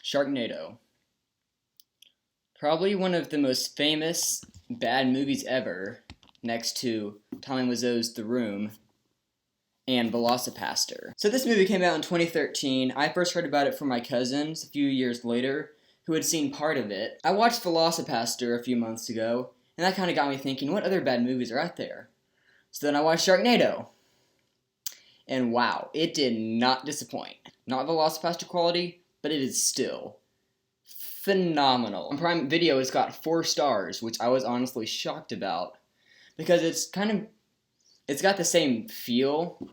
Sharknado. Probably one of the most famous bad movies ever, next to Tommy Wiseau's The Room and Velocipaster. So this movie came out in 2013. I first heard about it from my cousins a few years later, who had seen part of it. I watched Velocipaster a few months ago, and that kind of got me thinking, what other bad movies are out there? So then I watched Sharknado. And wow, it did not disappoint. Not Velocipaster quality, but it is still phenomenal. On Prime Video, it's got 4 stars, which I was honestly shocked about, because it's got the same feel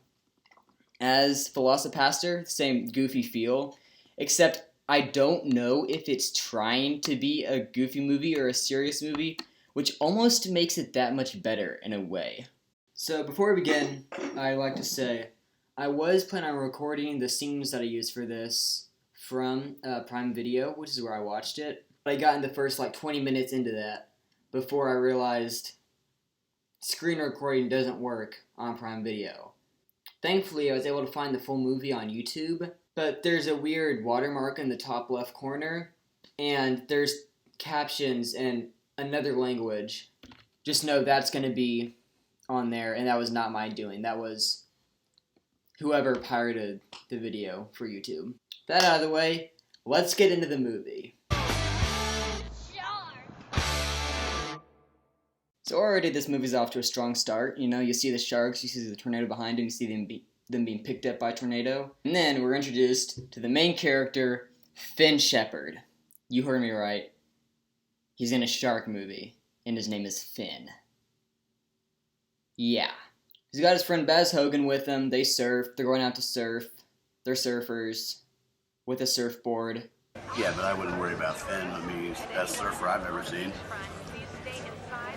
as Velocipaster, the same goofy feel, except I don't know if it's trying to be a goofy movie or a serious movie, which almost makes it that much better in a way. So before we begin, I'd like to say, I was planning on recording the scenes that I used for this from Prime Video, which is where I watched it. But I got in the first 20 minutes into that before I realized screen recording doesn't work on Prime Video. Thankfully, I was able to find the full movie on YouTube, but there's a weird watermark in the top left corner, and there's captions in another language. Just know that's going to be on there, and that was not my doing. That was whoever pirated the video for YouTube. That out of the way, let's get into the movie. So already this movie's off to a strong start. You see the sharks, you see the tornado behind them, you see them being picked up by a tornado. And then we're introduced to the main character, Finn Shepard. You heard me right. He's in a shark movie, and his name is Finn. Yeah. He's got his friend Baz Hogan with him. They surf. They're going out to surf. They're surfers with a surfboard. Yeah, but I wouldn't worry about Finn. I mean, he's the best surfer I've ever seen.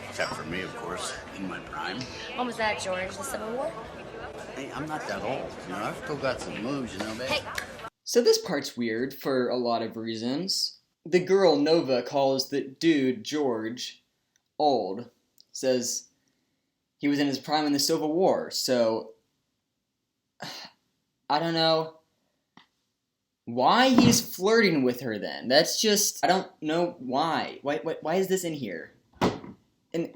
Except for me, of course, in my prime. When was that, George? The Civil War? Hey, I'm not that old. I've still got some moves, babe. Hey! So this part's weird for a lot of reasons. The girl, Nova, calls the dude, George, old. Says he was in his prime in the Civil War, so I don't know why he's flirting with her then. That's just, I don't know why. Why is this in here? And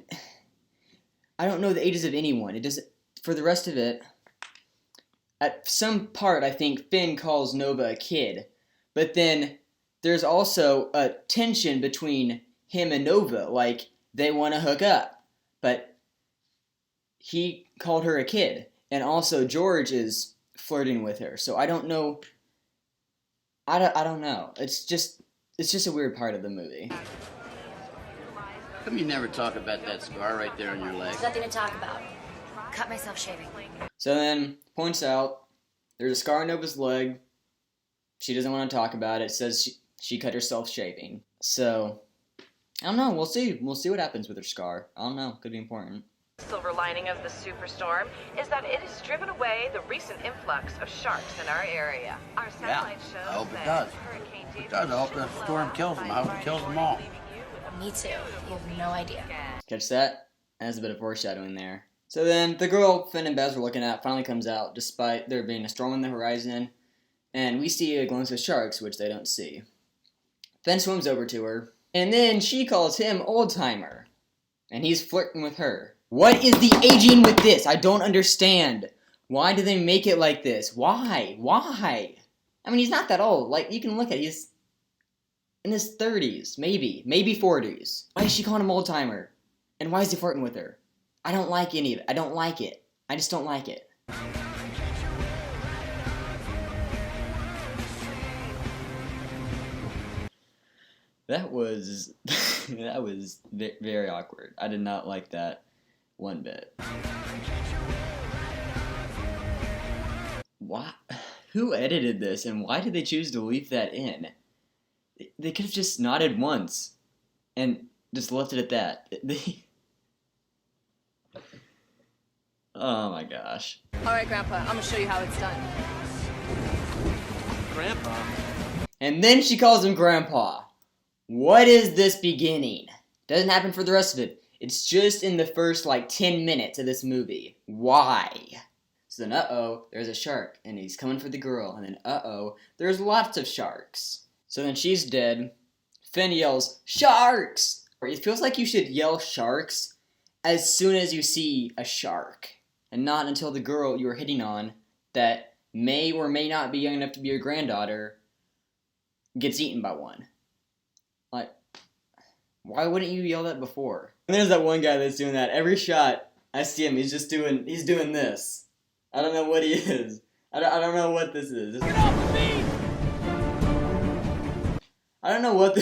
I don't know the ages of anyone. It doesn't, for the rest of it, at some part I think Finn calls Nova a kid, but then there's also a tension between him and Nova, like they want to hook up, but he called her a kid, and also George is flirting with her, so I don't know. I don't know. It's just a weird part of the movie. How come you never talk about that scar right there on your leg? There's nothing to talk about. Cut myself shaving. So then, points out, there's a scar on Nova's leg. She doesn't want to talk about it. Says she cut herself shaving. So, I don't know. We'll see. We'll see what happens with her scar. I don't know. Could be important. Silver lining of the superstorm is that it has driven away the recent influx of sharks in our area. Our satellite shows I hope it that does. Hurricane It David does. I hope the storm kills them. I hope it kills them all. Me too. You have no idea. Catch that? That's a bit of foreshadowing there. So then, the girl Finn and Baz were looking at finally comes out, despite there being a storm on the horizon, and we see a glimpse of sharks, which they don't see. Finn swims over to her, and then she calls him old-timer, and he's flirting with her. What is the aging with this? I don't understand. Why do they make it like this? Why? Why? I mean, he's not that old. You can look at it. He's in his 30s, maybe 40s. Why is she calling him old-timer? And why is he flirting with her? I don't like any of it. I don't like it. I just don't like it. That was very awkward. I did not like that one bit. Why? Who edited this, and why did they choose to leave that in? They could have just nodded once and just left it at that. Oh my gosh. Alright, Grandpa, I'm gonna show you how it's done. Grandpa? And then she calls him Grandpa. What is this beginning? Doesn't happen for the rest of it. It's just in the first 10 minutes of this movie. Why? So then, there's a shark, and he's coming for the girl, and then, there's lots of sharks. So then she's dead. Finn yells, "Sharks!" It feels like you should yell "sharks" as soon as you see a shark, and not until the girl you are hitting on, that may or may not be young enough to be your granddaughter, gets eaten by one. Like, why wouldn't you yell that before? And there's that one guy that's doing that. Every shot, I see him, he's doing this. I don't know what he is. I don't know what this is. Get off of me! I don't know what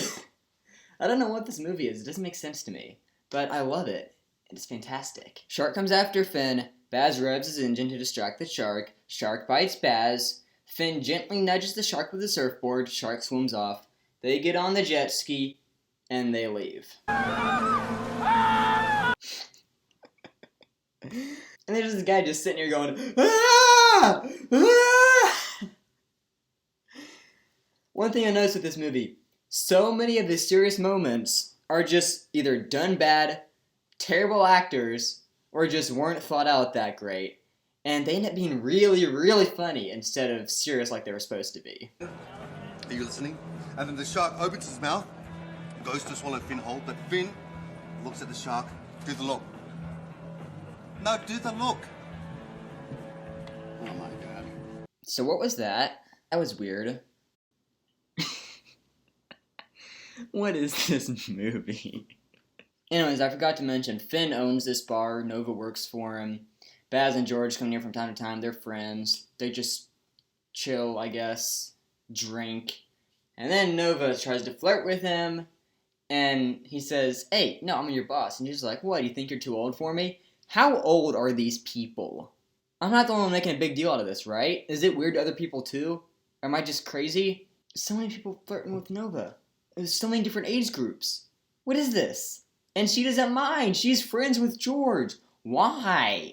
this movie is. It doesn't make sense to me. But I love it. It's fantastic. Shark comes after Finn. Baz revs his engine to distract the shark. Shark bites Baz. Finn gently nudges the shark with a surfboard. Shark swims off. They get on the jet ski, and they leave. And there's this guy just sitting here going, "Ah! Ah!" One thing I noticed with this movie, so many of the serious moments are just either done bad, terrible actors, or just weren't thought out that great. And they end up being really, really funny instead of serious like they were supposed to be. Are you listening? And then the shark opens his mouth, goes to swallow Finn whole, but Finn looks at the shark. Do the look. No, do the look. Oh my god. So what was that? That was weird. What is this movie? Anyways, I forgot to mention, Finn owns this bar. Nova works for him. Baz and George come here from time to time. They're friends. They just chill, I guess, drink. And then Nova tries to flirt with him. And he says, "Hey, no, I'm your boss." And he's like, "What, you think you're too old for me?" How old are these people? I'm not the only one making a big deal out of this, right? Is it weird to other people too? Or am I just crazy? So many people flirting with Nova. There's so many different age groups. What is this? And she doesn't mind. She's friends with George. Why?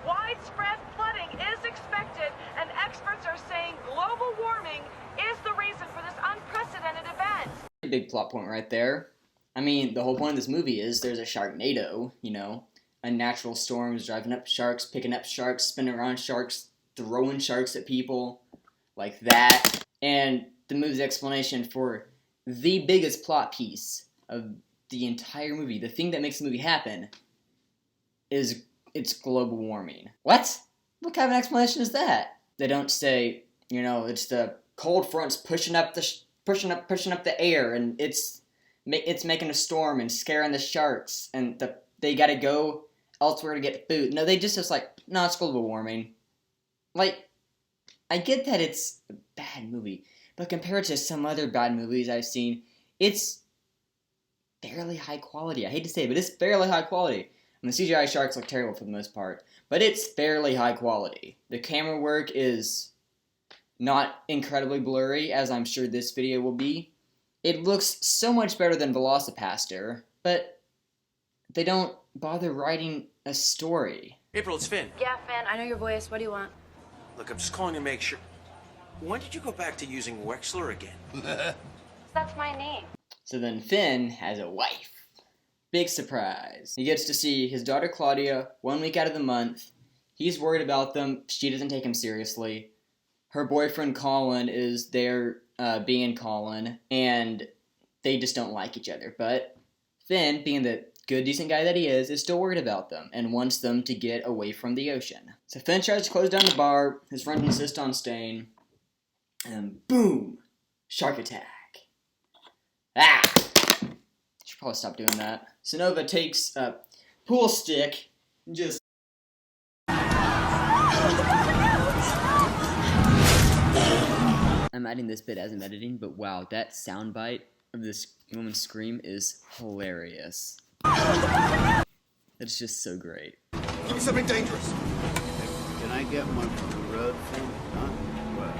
Widespread flooding is expected, and experts are saying global warming is the reason for this unprecedented event. Big plot point right there. I mean, the whole point of this movie is there's a Sharknado, you know, a natural storm is driving up sharks, picking up sharks, spinning around sharks, throwing sharks at people, like that. And the movie's explanation for the biggest plot piece of the entire movie, the thing that makes the movie happen, is it's global warming. What? What kind of an explanation is that? They don't say, you know, it's the cold fronts pushing up the air, and it's making a storm and scaring the sharks, and they gotta go elsewhere to get food. No, they just like, no, it's global warming. Like, I get that it's a bad movie, but compared to some other bad movies I've seen, it's fairly high quality. I hate to say it, but it's fairly high quality. And the CGI sharks look terrible for the most part, but it's fairly high quality. The camera work is not incredibly blurry, as I'm sure this video will be. It looks so much better than Velocipaster, but they don't bother writing a story. April, it's Finn. Yeah, Finn, I know your voice. What do you want? Look, I'm just calling to make sure. When did you go back to using Wexler again? That's my name. So then Finn has a wife. Big surprise. He gets to see his daughter Claudia 1 week out of the month. He's worried about them. She doesn't take him seriously. Her boyfriend Colin is there being Colin, and they just don't like each other. But Finn, being the good, decent guy that he is still worried about them and wants them to get away from the ocean. So Finn tries to close down the bar. His friends insist on staying. And boom! Shark attack. Ah! Should probably stop doing that. So Nova takes a pool stick and just... I'm adding this bit as I'm editing, but wow, that soundbite of this woman's scream is hilarious. It's just so great. Give me something dangerous. Can I get one from the road, Finn? Huh? What?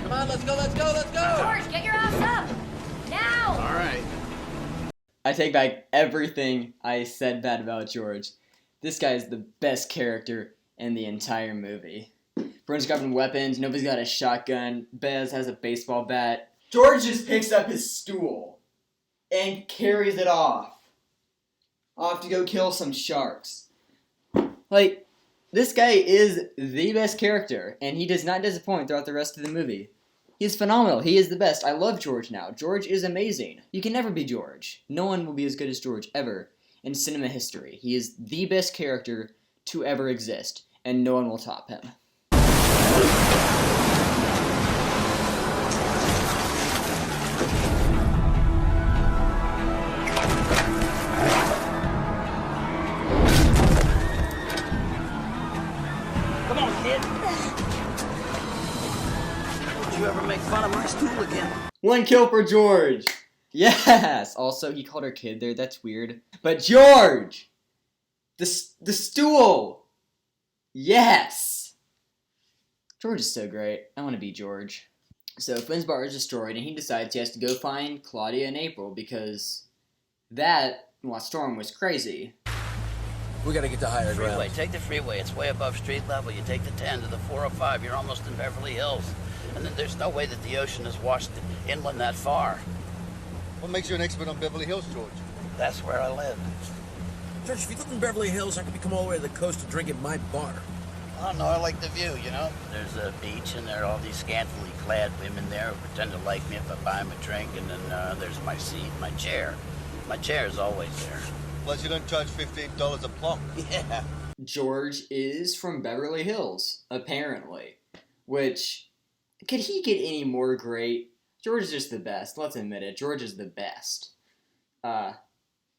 Come on, let's go! George, get your ass up! Now! All right. I take back everything I said bad about George. This guy is the best character in the entire movie. Everyone's grabbing weapons, nobody's got a shotgun, Bez has a baseball bat. George just picks up his stool and carries it off to go kill some sharks. Like, this guy is the best character, and he does not disappoint throughout the rest of the movie. He's phenomenal. He is the best. I love George now. George is amazing. You can never be George. No one will be as good as George ever in cinema history. He is the best character to ever exist, and no one will top him. Come on, kid. Don't you ever make fun of my stool again? One kill for George. Yes. Also, he called her kid there. That's weird. But George, the stool. Yes. George is so great. I want to be George. So Finn's bar is destroyed, and he decides he has to go find Claudia and April because that storm was crazy. We gotta get to higher ground. Freeway, take the freeway. It's way above street level. You take the 10 to the 405. You're almost in Beverly Hills. And then there's no way that the ocean has washed inland that far. What makes you an expert on Beverly Hills, George? That's where I live. George, if you live in Beverly Hills, how can you come all the way to the coast to drink at my bar? I don't know. I like the view, you know. There's a beach, and there are all these scantily clad women there who pretend to like me if I buy them a drink. And then there's my seat, my chair. My chair is always there. Plus, you don't charge $15 a plop. Yeah. George is from Beverly Hills, apparently. Which, could he get any more great? George is just the best. Let's admit it. George is the best. And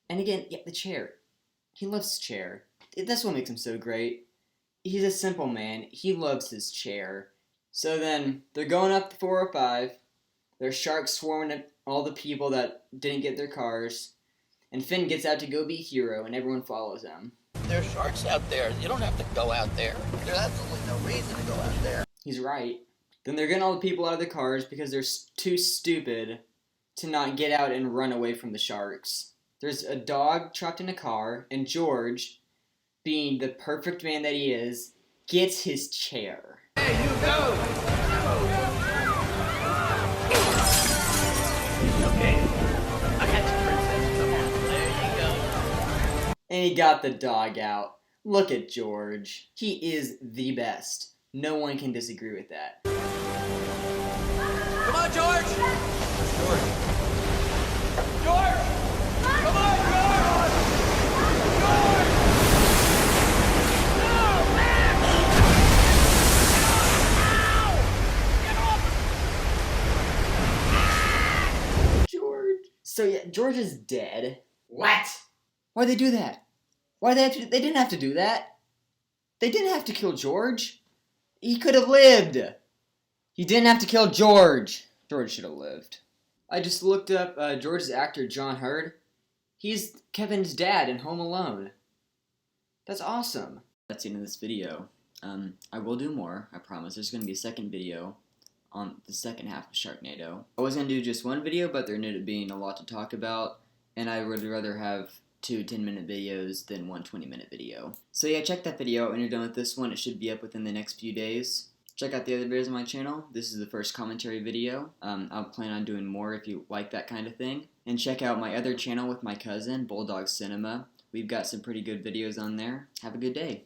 again, yeah, the chair. He loves his chair. That's what makes him so great. He's a simple man. He loves his chair. So then, they're going up the 405. There's sharks swarming at all the people that didn't get their cars. And Finn gets out to go be a hero, and everyone follows him. There's sharks out there. You don't have to go out there. There's absolutely no reason to go out there. He's right. Then they're getting all the people out of the cars because they're too stupid to not get out and run away from the sharks. There's a dog trapped in a car, and George, being the perfect man that he is, gets his chair. Hey, you go! Okay. I got you, princess. Come on. There you go. And he got the dog out. Look at George. He is the best. No one can disagree with that. Come on, George! George! George! Come on, George! George! No, man! Ow! Get off! George. So yeah, George is dead. What? Why'd they do that? They didn't have to do that. They didn't have to kill George. He could have lived. You didn't have to kill George. George should have lived. I just looked up George's actor, John Hurd. He's Kevin's dad in Home Alone. That's awesome. That's the end of this video. I will do more, I promise. There's going to be a second video on the second half of Sharknado. I was going to do just one video, but there ended up being a lot to talk about, and I would rather have two 10-minute videos than one 20-minute video. So yeah, check that video out when you're done with this one. It should be up within the next few days. Check out the other videos on my channel. This is the first commentary video. I'll plan on doing more if you like that kind of thing. And check out my other channel with my cousin, Bulldog Cinema. We've got some pretty good videos on there. Have a good day.